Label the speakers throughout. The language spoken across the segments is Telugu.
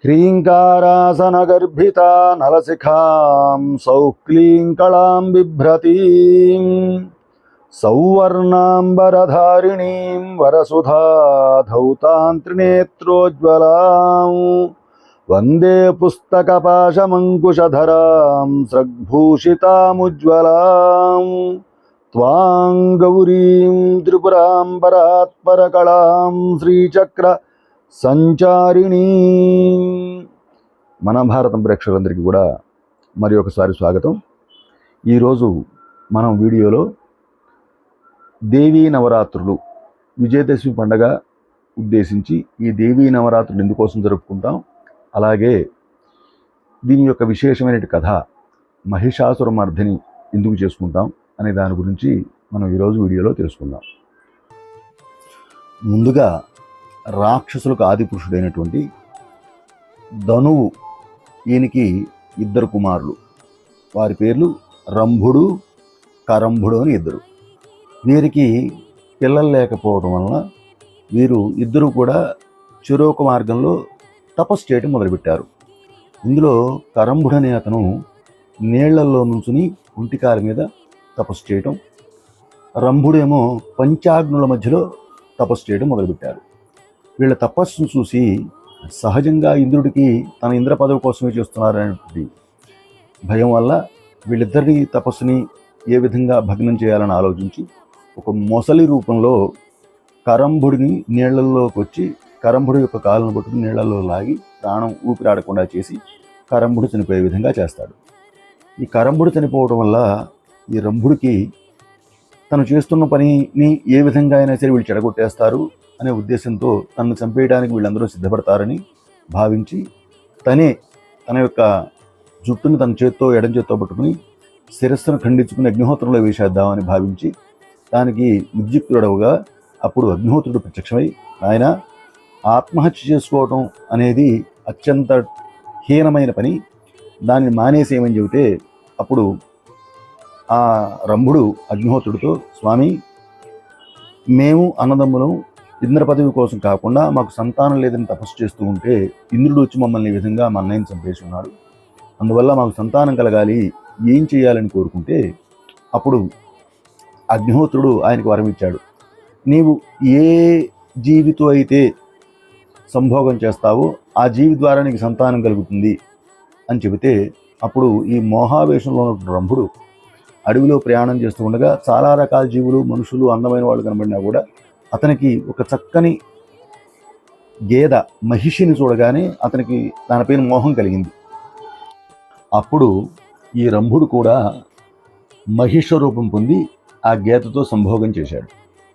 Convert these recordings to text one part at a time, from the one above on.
Speaker 1: హ్రీంకారాసనగర్భితా నలశిఖాం సౌక్లీంకళాం బిభ్రతీం సౌవర్ణాంబరధారిణీం వరసుధా ధౌతాం త్రినేత్రోజ్వలాం వందే పుస్తకపాశమంకుశధరాం స్రగ్భూషితాముజ్వలాం త్వాం గౌరీం త్రిపురాం పరాత్పరకళాం శ్రీచక్ర సంచారిణీ. మన భారతం ప్రేక్షకులందరికీ కూడా మరి ఒకసారి స్వాగతం. ఈరోజు మనం వీడియోలో దేవీ నవరాత్రులు విజయదశమి పండగ ఉద్దేశించి ఈ దేవీ నవరాత్రులు ఎందుకోసం జరుపుకుంటాం, అలాగే దీని యొక్క విశేషమైన కథ మహిషాసురమర్ధిని ఎందుకు చేసుకుంటాం అనే దాని గురించి మనం ఈరోజు వీడియోలో తెలుసుకుందాం. ముందుగా రాక్షసులకు ఆదిపురుషుడైనటువంటి ధనువు, ఈయనకి ఇద్దరు కుమారులు. వారి పేర్లు రంభుడు, కరంభుడు అని ఇద్దరు. వీరికి పిల్లలు లేకపోవడం వలన వీరు ఇద్దరు కూడా చెరొక మార్గంలో తపస్సు చేయడం మొదలుపెట్టారు. ఇందులో కరంభుడు అనే అతను నీళ్లలో నుంచుని ఒంటికాల మీద తపస్సు చేయటం, రంభుడేమో పంచాగ్నుల మధ్యలో తపస్సు చేయడం మొదలుపెట్టారు. వీళ్ళ తపస్సును చూసి సహజంగా ఇంద్రుడికి తన ఇంద్ర పదవి కోసమే చేస్తున్నారనేటువంటి భయం వల్ల వీళ్ళిద్దరిని తపస్సుని ఏ విధంగా భగ్నం చేయాలని ఆలోచించి ఒక మొసలి రూపంలో కరంభుడిని నీళ్లలోకి వచ్చి కరంభుడి యొక్క కాళ్ళను పట్టుకుని నీళ్లలో లాగి ప్రాణం ఊపిరాడకుండా చేసి కరంభుడు చనిపోయే విధంగా చేస్తాడు. ఈ కరంభుడు చనిపోవడం వల్ల ఈ రంభుడికి తను చేస్తున్న పనిని ఏ విధంగా అయినా సరే వీళ్ళు చెడగొట్టేస్తారు అనే ఉద్దేశంతో తనను చంపేయడానికి వీళ్ళందరూ సిద్ధపడతారని భావించి తన యొక్క జుట్టుని తన చేత్తో ఎడం చేత్తో పట్టుకుని శిరస్సును ఖండించుకుని అగ్నిహోత్రంలో వేసేద్దామని భావించి దానికి ఉద్యుక్తుడవుగా అప్పుడు అగ్నిహోత్రుడు ప్రత్యక్షమై ఆయన ఆత్మహత్య చేసుకోవటం అనేది అత్యంత హీనమైన పని, దాన్ని మానేసేయమని చెబితే అప్పుడు ఆ రంభుడు అగ్నిహోత్రుడితో, స్వామి, మేము అన్నదమ్ములం ఇంద్ర పదవి కోసం కాకుండా మాకు సంతానం లేదని తపస్సు చేస్తూ ఉంటే ఇంద్రుడు వచ్చి మమ్మల్ని ఈ విధంగా మా అన్నయ్యని చంపేసి ఉన్నాడు, అందువల్ల మాకు సంతానం కలగాలి, ఏం చేయాలని కోరుకుంటే అప్పుడు అగ్నిహోత్రుడు ఆయనకు వరం ఇచ్చాడు. నీవు ఏ జీవితో అయితే సంభోగం చేస్తావో ఆ జీవి ద్వారా నీకు సంతానం కలుగుతుంది అని చెబితే అప్పుడు ఈ మోహావేశంలో ఉన్న రంభుడు అడవిలో ప్రయాణం చేస్తూ ఉండగా చాలా రకాల జీవులు, మనుషులు, అందమైన వాళ్ళు కనబడినా కూడా అతనికి ఒక చక్కని గేద మహిషిని చూడగానే అతనికి దానిపైన మోహం కలిగింది. అప్పుడు ఈ రంభుడు కూడా మహిష రూపం పొంది ఆ గేదతో సంభోగం చేశాడు.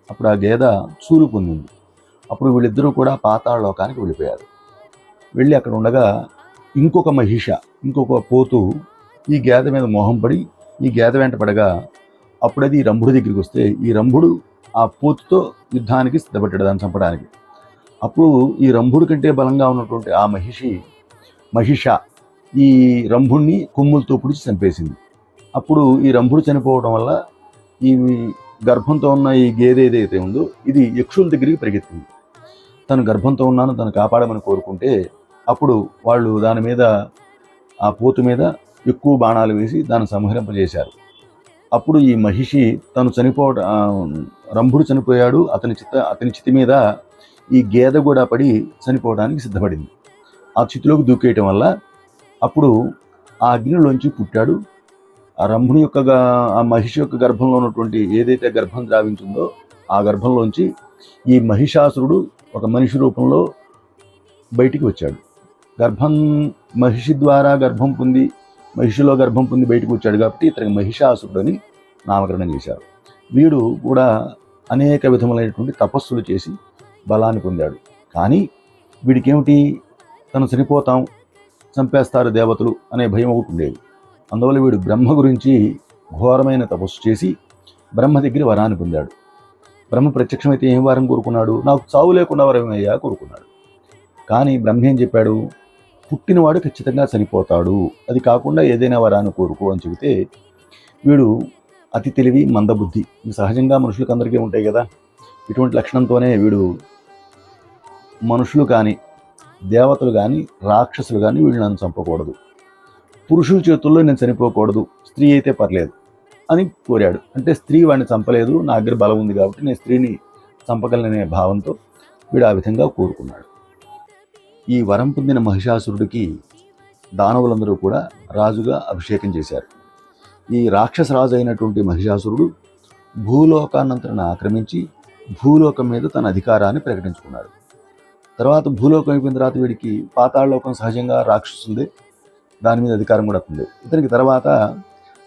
Speaker 1: అప్పుడు ఆ గేద చూలు పొందింది. అప్పుడు వీళ్ళిద్దరూ కూడా పాతాళలోకానికి వెళ్ళిపోయారు. వెళ్ళి అక్కడ ఉండగా ఇంకొక పోతు ఈ గేద మీద మోహం పడి ఈ గేద వెంట పడగా అప్పుడది ఈ రంభుడి దగ్గరికి వస్తే ఈ రంభుడు ఆ పోతుతో యుద్ధానికి సిద్ధపడ్డాడు, దాన్ని చంపడానికి. అప్పుడు ఈ రంభుడి కంటే బలంగా ఉన్నటువంటి ఆ మహిష ఈ రంభుడిని కొమ్ములతో పుడిచి చంపేసింది. అప్పుడు ఈ రంభుడు చనిపోవడం వల్ల ఈ గర్భంతో ఉన్న ఈ గేదె ఏదైతే ఉందో ఇది యక్షుల దగ్గరికి పరిగెత్తింది. తను గర్భంతో ఉన్నాను, తను కాపాడమని కోరుకుంటే అప్పుడు వాళ్ళు దాని మీద ఆ పోతు మీద ఎక్కువ బాణాలు వేసి దాన్ని సంహరింపజేశారు. అప్పుడు ఈ మహిషి తను రంభుడు చనిపోయాడు, అతని చితి మీద ఈ గేదె కూడా పడి చనిపోవడానికి సిద్ధపడింది. ఆ చితిలోకి దూకేయటం వల్ల అప్పుడు ఆ అగ్నిలోంచి పుట్టాడు. ఆ రంభుని యొక్క ఆ మహిషి యొక్క గర్భంలో ఉన్నటువంటి ఏదైతే గర్భం ద్రావించిందో ఆ గర్భంలోంచి ఈ మహిషాసురుడు ఒక మనిషి రూపంలో బయటికి వచ్చాడు. మహిషి ద్వారా మహిషిలో గర్భం పొంది బయటకు వచ్చాడు కాబట్టి ఇతనికి మహిషాసురుడు అని నామకరణం చేశారు. వీడు కూడా అనేక విధములైనటువంటి తపస్సులు చేసి బలాన్ని పొందాడు. కానీ వీడికేమిటి, తను చనిపోతాం, చంపేస్తారు దేవతలు అనే భయం ఒకటి ఉండేది. అందువల్ల వీడు బ్రహ్మ గురించి ఘోరమైన తపస్సు చేసి బ్రహ్మ దగ్గర వరాన్ని పొందాడు. బ్రహ్మ ప్రత్యక్షమైతే ఏం వరం కోరుకున్నాడు, నాకు చావు లేకుండా వరమయ్యా కోరుకున్నాడు. కానీ బ్రహ్మ ఏం చెప్పాడు, పుట్టినవాడు ఖచ్చితంగా చనిపోతాడు, అది కాకుండా ఏదైనా వరాన్ని కోరుకో అని చెబితే వీడు అతి తెలివి, మందబుద్ధి సహజంగా మనుషులకు అందరికీ ఉంటాయి కదా, ఇటువంటి లక్షణంతోనే వీడు మనుషులు కానీ దేవతలు కానీ రాక్షసులు కానీ వీళ్ళు నన్ను చంపకూడదు, పురుషుల చేతుల్లో నేను చనిపోకూడదు, స్త్రీ అయితే పర్లేదు అని కోరాడు. అంటే స్త్రీ వాడిని చంపలేదు, నా దగ్గర బలం ఉంది కాబట్టి నేను స్త్రీని చంపగలననే భావంతో వీడు ఆ విధంగా కోరుకున్నాడు. ఈ వరం పొందిన మహిషాసురుడికి దానవులందరూ కూడా రాజుగా అభిషేకం చేశారు. ఈ రాక్షస రాజు అయినటువంటి మహిషాసురుడు భూలోకాన్నంతటిని ఆక్రమించి భూలోకం మీద తన అధికారాన్ని ప్రకటించుకున్నాడు. తర్వాత భూలోకం అయిపోయిన తర్వాత వీడికి పాతాళలోకం సహజంగా రాక్షసులదే, దాని మీద అధికారం కూడా ఉంది. ఇతనికి తర్వాత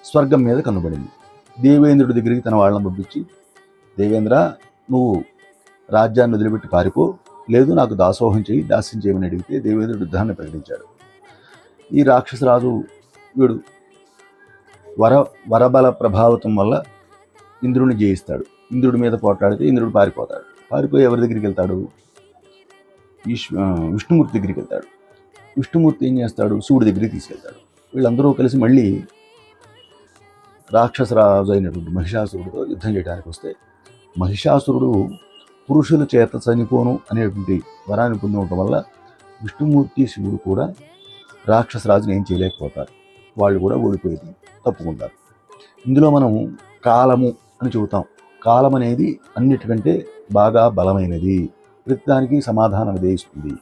Speaker 1: స్వర్గం మీద కనుబడింది. దేవేంద్రుడి దగ్గరికి తన వాళ్ళని పంపించి, దేవేంద్ర నువ్వు రాజ్యాన్ని వదిలిపెట్టి పారిపో, లేదు నాకు దాసోహం చేయి, దాస్యం చేయమని అడిగితే దేవేంద్రుడు యుద్ధాన్ని ప్రకటించాడు. ఈ రాక్షసరాజు వీడు వరబల ప్రభావితం వల్ల ఇంద్రుడిని జయిస్తాడు. ఇంద్రుడి మీద పోట్లాడితే ఇంద్రుడు పారిపోతాడు. పారిపోయి ఎవరి దగ్గరికి వెళ్తాడు? విష్ణుమూర్తి దగ్గరికి వెళ్తాడు. విష్ణుమూర్తి ఏం చేస్తాడు? శివుడి దగ్గరికి తీసుకెళ్తాడు. వీళ్ళందరూ కలిసి మళ్ళీ రాక్షసరాజు అయినటువంటి మహిషాసురుడితో యుద్ధం చేయడానికి వస్తే, మహిషాసురుడు పురుషుల చేత చనిపోను అనేటువంటి వరాన్ని పొంది ఉండటం వల్ల విష్ణుమూర్తి శివుడు కూడా రాక్షసరాజుని ఏం చేయలేకపోతారు. వాళ్ళు కూడా ఓడిపోయేది తప్పుకుంటారు. ఇందులో మనం కాలము అని చెబుతాం. కాలం అనేది అన్నిటికంటే బాగా బలమైనది, ప్రతిదానికి సమాధానం అదే ఇస్తుంది.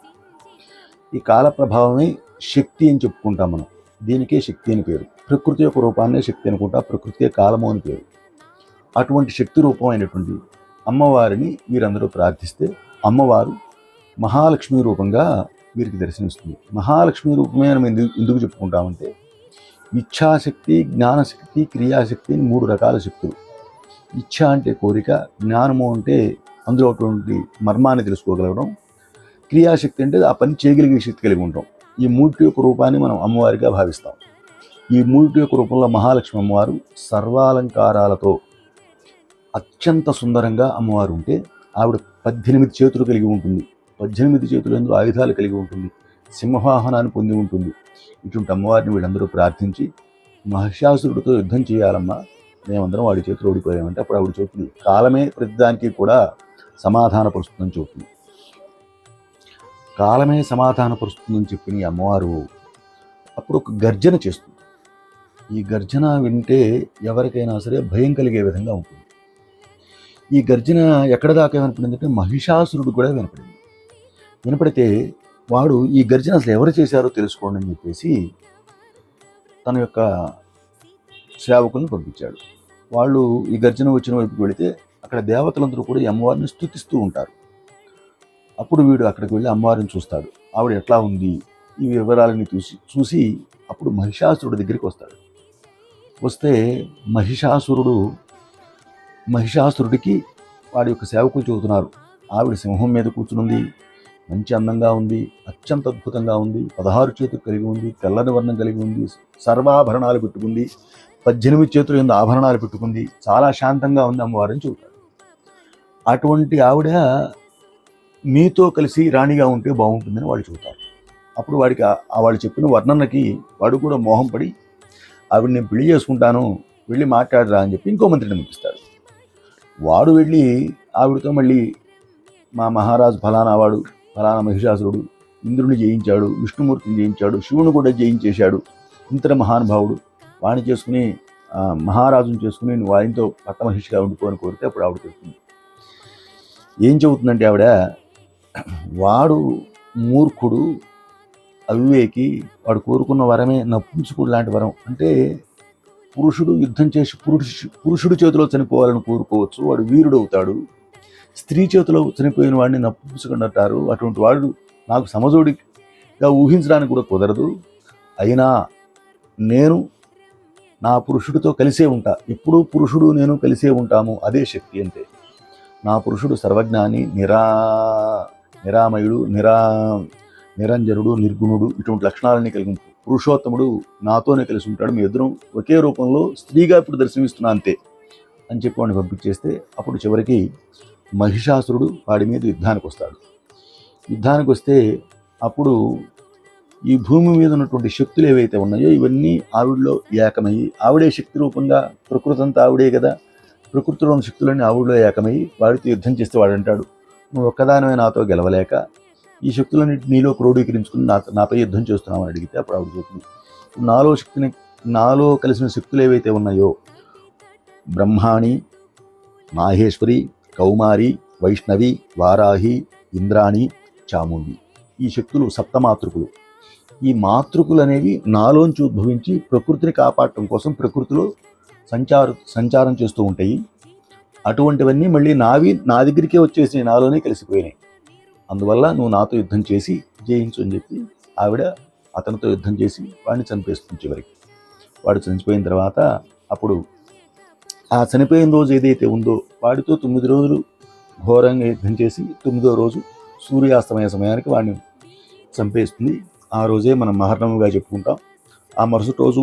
Speaker 1: ఈ కాల ప్రభావమే శక్తి అని చెప్పుకుంటాం మనం. దీనికే శక్తి అని పేరు. ప్రకృతి యొక్క రూపాన్నే శక్తి అనుకుంటా, ప్రకృతికే కాలము అని పేరు. అటువంటి శక్తి రూపం అయినటువంటి అమ్మవారిని వీరందరూ ప్రార్థిస్తే అమ్మవారు మహాలక్ష్మి రూపంగా వీరికి దర్శనమిస్తుంది. మహాలక్ష్మి రూపమే మనం ఎందుకు చెప్పుకుంటామంటే, ఇచ్ఛాశక్తి, జ్ఞానశక్తి, క్రియాశక్తి అని 3 రకాల శక్తులు. ఇచ్ఛ అంటే కోరిక, జ్ఞానము అంటే అందులో అటువంటి మర్మాన్ని తెలుసుకోగలగడం, క్రియాశక్తి అంటే ఆ పని చేయగలిగే శక్తి కలిగి ఉంటాం. ఈ 3 యొక్క రూపాన్ని మనం అమ్మవారిగా భావిస్తాం. ఈ 3 యొక్క రూపంలో మహాలక్ష్మి అమ్మవారు సర్వాలంకారాలతో అత్యంత సుందరంగా అమ్మవారు ఉంటే, ఆవిడ 18 చేతులు కలిగి ఉంటుంది. 18 చేతులందు ఆయుధాలు కలిగి ఉంటుంది. సింహవాహనాన్ని పొంది ఉంటుంది. ఇటువంటి అమ్మవారిని వీళ్ళందరూ ప్రార్థించి, మహిషాసురుడితో యుద్ధం చేయాలమ్మా, మేమందరం వాడి చేతులు ఓడిపోయామంటే అప్పుడు ఆవిడ చెబుతుంది, కాలమే ప్రతిదానికి కూడా సమాధానపరుస్తుందని చెబుతుంది. కాలమే సమాధానపరుస్తుందని చెప్పిన ఈ అమ్మవారు అప్పుడు ఒక గర్జన చేస్తుంది. ఈ గర్జన వింటే ఎవరికైనా సరే భయం కలిగే విధంగా ఉంటుంది. ఈ గర్జన ఎక్కడ దాకా వినపడిందంటే మహిషాసురుడు కూడా వినపడింది. వినపడితే వాడు ఈ గర్జన అసలు ఎవరు చేశారో తెలుసుకోండి అని చెప్పేసి తన యొక్క సేవకులను పంపించాడు. వాళ్ళు ఈ గర్జన వచ్చిన వైపుకి వెళితే అక్కడ దేవతలందరూ కూడా ఈ అమ్మవారిని స్తుతిస్తూ ఉంటారు. అప్పుడు వీడు అక్కడికి వెళ్ళి అమ్మవారిని చూస్తాడు. ఆవిడ ఎట్లా ఉంది ఈ వివరాలని చూసి అప్పుడు మహిషాసురుడి దగ్గరికి వస్తాడు. వస్తే మహిషాసురుడికి వాడి యొక్క సేవకులు చెబుతున్నారు, ఆవిడ సింహం మీద కూర్చునుంది, మంచి అందంగా ఉంది, అత్యంత అద్భుతంగా ఉంది, 16 చేతులు కలిగి ఉంది, తెల్లని వర్ణం కలిగి ఉంది, సర్వాభరణాలు పెట్టుకుంది, 18 చేతులు ఎందు ఆభరణాలు పెట్టుకుంది, చాలా శాంతంగా ఉంది అమ్మవారిని చెబుతాడు. అటువంటి ఆవిడ మీతో కలిసి రాణిగా ఉంటే బాగుంటుందని వాళ్ళు చెబుతారు. అప్పుడు వాడికి వాళ్ళు చెప్పిన వర్ణనకి వాడు కూడా మోహం పడి, ఆవిడ నేను పెళ్లి చేసుకుంటాను, వెళ్ళి మాట్లాడరా అని చెప్పి ఇంకో మంత్రిని పంపిస్తాడు. వాడు వెళ్ళి ఆవిడతో మళ్ళీ మా మహారాజు ఫలానా వాడు, ఫలానా మహిషాసురుడు ఇంద్రుని జయించాడు, విష్ణుమూర్తిని జయించాడు, శివుని కూడా జయించేశాడు, ఇంతటి మహానుభావుడు, వాడిని చేసుకుని మహారాజుని చేసుకుని నువ్వు ఆయనతో పట్టమహిషిగా ఉండిపోని కోరితే అప్పుడు ఆవిడ చెప్తుంది. ఏం చెబుతుందంటే ఆవిడ, వాడు మూర్ఖుడు, అవివేకి, వాడు కోరుకున్న వరమే నపుంసకుడు లాంటి వరం. అంటే పురుషుడు యుద్ధం చేసి పురుషుడి చేతిలో చనిపోవాలని కోరుకోవచ్చు, వాడు వీరుడు అవుతాడు. స్త్రీ చేతిలో చనిపోయిన వాడిని నపుంసకుడు అంటారు. అటువంటి వాడు నాకు సమజోడిగా ఊహించడానికి కూడా కుదరదు. అయినా నేను నా పురుషుడితో కలిసే ఉంటా, ఎప్పుడూ పురుషుడు నేను కలిసే ఉంటాము, అదే శక్తి అంటే. నా పురుషుడు సర్వజ్ఞాని, నిరామయుడు, నిరంజనుడు, నిర్గుణుడు, ఇటువంటి లక్షణాలన్నీ కలిగి పురుషోత్తముడు నాతోనే కలిసి ఉంటాడు, మీ ఇద్దరం ఒకే రూపంలో స్త్రీగా ఇప్పుడు దర్శనమిస్తున్నా అంతే అని చెప్పి వాడిని పంపించేస్తే అప్పుడు చివరికి మహిషాసురుడు వాడి మీద యుద్ధానికి వస్తాడు. యుద్ధానికి వస్తే అప్పుడు ఈ భూమి మీద ఉన్నటువంటి శక్తులు ఏవైతే ఉన్నాయో ఇవన్నీ ఆవిడలో ఏకమయ్యి, ఆవిడే శక్తి రూపంగా, ప్రకృతి అంతా ఆవిడే కదా, ప్రకృతిలో ఉన్న శక్తులన్నీ ఆవిడలో ఏకమయ్యి వాడితో యుద్ధం చేస్తే వాడు అంటాడు, నువ్వు ఒక్కదానివే నాతో గెలవలేక ఈ శక్తులన్నింటి నీలో క్రోడీకరించుకుని నాపై యుద్ధం చేస్తున్నామని అడిగితే అప్పుడు ఆవిడ చెప్తుంది, నాలో కలిసిన శక్తులు ఏవైతే ఉన్నాయో బ్రహ్మాణి, మాహేశ్వరి, కౌమారి, వైష్ణవి, వారాహి, ఇంద్రాణి, చాముండి, ఈ శక్తులు సప్తమాతృకులు. ఈ మాతృకులు అనేవి నాలోంచి ఉద్భవించి ప్రకృతిని కాపాడటం కోసం ప్రకృతిలో సంచారం చేస్తూ ఉంటాయి. అటువంటివన్నీ మళ్ళీ నా దగ్గరికే వచ్చేసి నాలోనే కలిసిపోయినాయి. అందువల్ల నువ్వు నాతో యుద్ధం చేసి జయించు అని చెప్పి ఆవిడ అతనితో యుద్ధం చేసి వాడిని చంపేస్తుంది. చివరికి వాడు చనిపోయిన తర్వాత అప్పుడు ఆ చనిపోయిన రోజు ఏదైతే ఉందో వాడితో 9 రోజులు ఘోరంగా యుద్ధం చేసి 9వ రోజు సూర్యాస్తమయ సమయానికి వాడిని చంపేస్తుంది. ఆ రోజే మనం మహర్నముగా చెప్పుకుంటాం. ఆ మరుసటి రోజు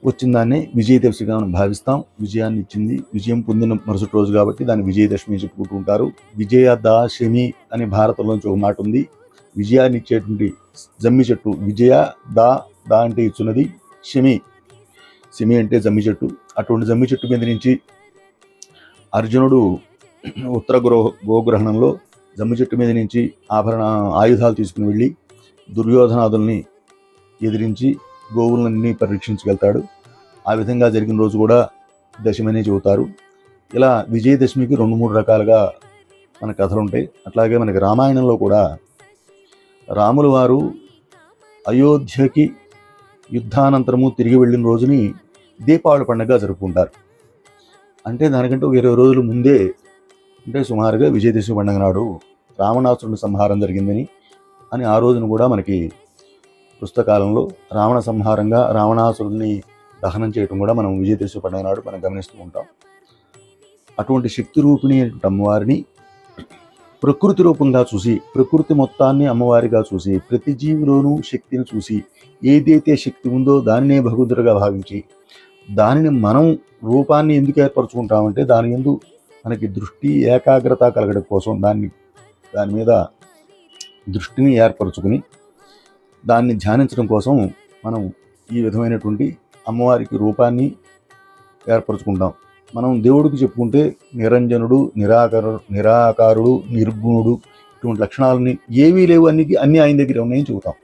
Speaker 1: వచ్చిన దాన్ని విజయదశమిగా మనం భావిస్తాం. విజయాన్ని ఇచ్చింది, విజయం పొందిన మరుసటి రోజు కాబట్టి దాన్ని విజయదశమి చెప్పుకుంటూ ఉంటారు. విజయదశమి అని భారతంలోంచి ఒక మాట ఉంది. విజయాన్ని ఇచ్చేటువంటి జమ్మి చెట్టు, విజయ దా అంటే ఇచ్చున్నది, శమి అంటే జమ్మి చెట్టు. అటువంటి జమ్మి చెట్టు మీద నుంచి అర్జునుడు ఉత్తర గోగ్రహణంలో జమ్మి చెట్టు మీద నుంచి ఆయుధాలు తీసుకుని వెళ్ళి దుర్యోధనాదుల్ని ఎదిరించి గోవులన్నీ పరీక్షించగలుగుతాడు. ఆ విధంగా జరిగిన రోజు కూడా దశమి అనే చెబుతారు. ఇలా విజయదశమికి 2-3 రకాలుగా మన కథలు ఉంటాయి. అట్లాగే మనకి రామాయణంలో కూడా రాముల వారు అయోధ్యకి యుద్ధానంతరము తిరిగి వెళ్ళిన రోజుని దీపావళి పండుగగా జరుపుకుంటారు. అంటే దానికంటే 20 రోజుల ముందే, అంటే సుమారుగా విజయదశమి పండుగ నాడు రావణాసురుని సంహారం జరిగిందని అని ఆ రోజున కూడా మనకి పుస్తకాలంలో రావణ సంహారంగా రావణాసురుడిని దహనం చేయడం కూడా మనం విజయదశమి పండుగ నాడు మనం గమనిస్తూ ఉంటాం. అటువంటి శక్తి రూపిణి అమ్మవారిని ప్రకృతి రూపంగా చూసి, ప్రకృతి మొత్తాన్ని అమ్మవారిగా చూసి, ప్రతి జీవిలోనూ శక్తిని చూసి, ఏదైతే శక్తి ఉందో దానినే భగవంతుడిగా భావించి, దానిని మనం రూపాన్ని ఎందుకు ఏర్పరచుకుంటామంటే దాని యందు మనకి దృష్టి ఏకాగ్రత కలగడం కోసం దాని మీద దృష్టిని ఏర్పరచుకుని దాన్ని ధ్యానించడం కోసం మనం ఈ విధమైనటువంటి అమ్మవారికి రూపాన్ని ఏర్పరచుకుంటాం. మనం దేవుడికి చెప్పుకుంటే నిరంజనుడు, నిరాకారుడు, నిర్గుణుడు, ఇటువంటి లక్షణాలని ఏవీ లేవు, అన్నీ ఆయన దగ్గర ఉన్నాయని చెబుతాం.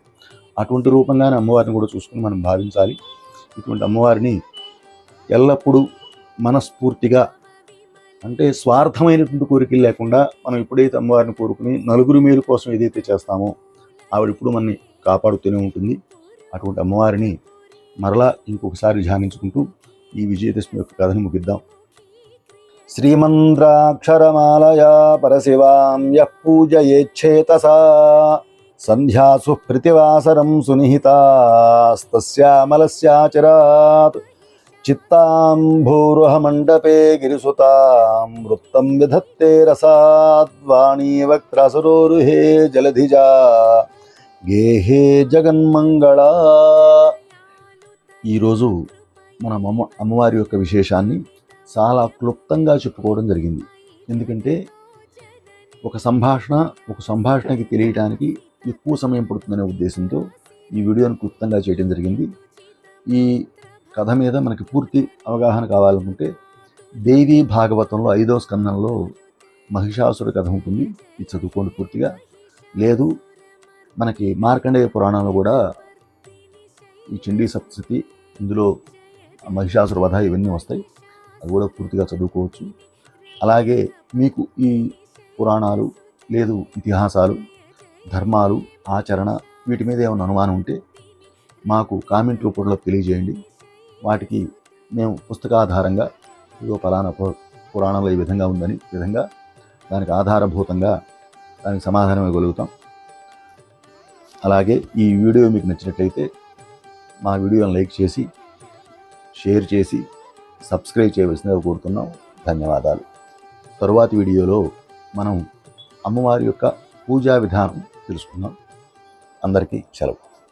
Speaker 1: అటువంటి రూపంగానే అమ్మవారిని కూడా చూసుకుని మనం భావించాలి. ఇటువంటి అమ్మవారిని ఎల్లప్పుడూ మనస్ఫూర్తిగా, అంటే స్వార్థమైనటువంటి కోరికలు లేకుండా మనం ఎప్పుడైతే అమ్మవారిని కోరుకుని నలుగురి మేలు కోసం ఏదైతే చేస్తామో ఆవిడప్పుడు మనని కాపాడుతూనే ఉంటుంది. అటువంటి అమ్మవారిని మరలా ఇంకొకసారి ధ్యానించుకుంటూ ఈ విజయదశమి యొక్క కథని ముగిద్దాం. శ్రీమంద్రాక్షరమాలయా పరశివాం యః పూజయేచ్ఛేతసా సంధ్యాసు ప్రతివాసరం సునిహితాస్తస్యామలస్యాచరాత్ చిత్తాంభూరుహమండపే గిరిసుతాం వృత్తం విధత్తే రసాద్వాణీ వక్త్రాసురోరుహే జలధిజా గేహే జగన్మంగళ. ఈరోజు మనం అమ్మవారి యొక్క విశేషాన్ని చాలా క్లుప్తంగా చెప్పుకోవడం జరిగింది. ఎందుకంటే ఒక సంభాషణకి తెలియటానికి ఎక్కువ సమయం పడుతుందనే ఉద్దేశంతో ఈ వీడియోను క్లుప్తంగా చేయడం జరిగింది. ఈ కథ మీద మనకి పూర్తి అవగాహన కావాలనుకుంటే దేవీ భాగవతంలో 5వ స్కందంలో మహిషాసురుడి కథ ఉంటుంది, ఇది చదువుకోండి పూర్తిగా. లేదు మనకి మార్కండేయ పురాణంలో కూడా ఈ చండీ సప్తశతి, ఇందులో మహిషాసుర వధ ఇవన్నీ వస్తాయి, అవి కూడా పూర్తిగా చదువుకోవచ్చు. అలాగే మీకు ఈ పురాణాలు లేదు ఇతిహాసాలు, ధర్మాలు, ఆచరణ వీటి మీద ఏమైనా అనుమానం ఉంటే మాకు కామెంట్ రూపంలో తెలియజేయండి. వాటికి మేము పుస్తకాధారంగా ఇదో ఫలానా పురాణంలో ఈ విధంగా ఉందని విధంగా దానికి ఆధారభూతంగా దానికి సమాధానం ఇవ్వగలుగుతాం. అలాగే ఈ వీడియో మీకు నచ్చినట్లయితే మా వీడియోని లైక్ చేసి, షేర్ చేసి, సబ్స్క్రైబ్ చేయవలసిందిగా కోరుతున్నాం. ధన్యవాదాలు. తరువాతి వీడియోలో మనం అమ్మవారి యొక్క పూజా విధానం తెలుసుకుందాం. అందరికీ సెలవు.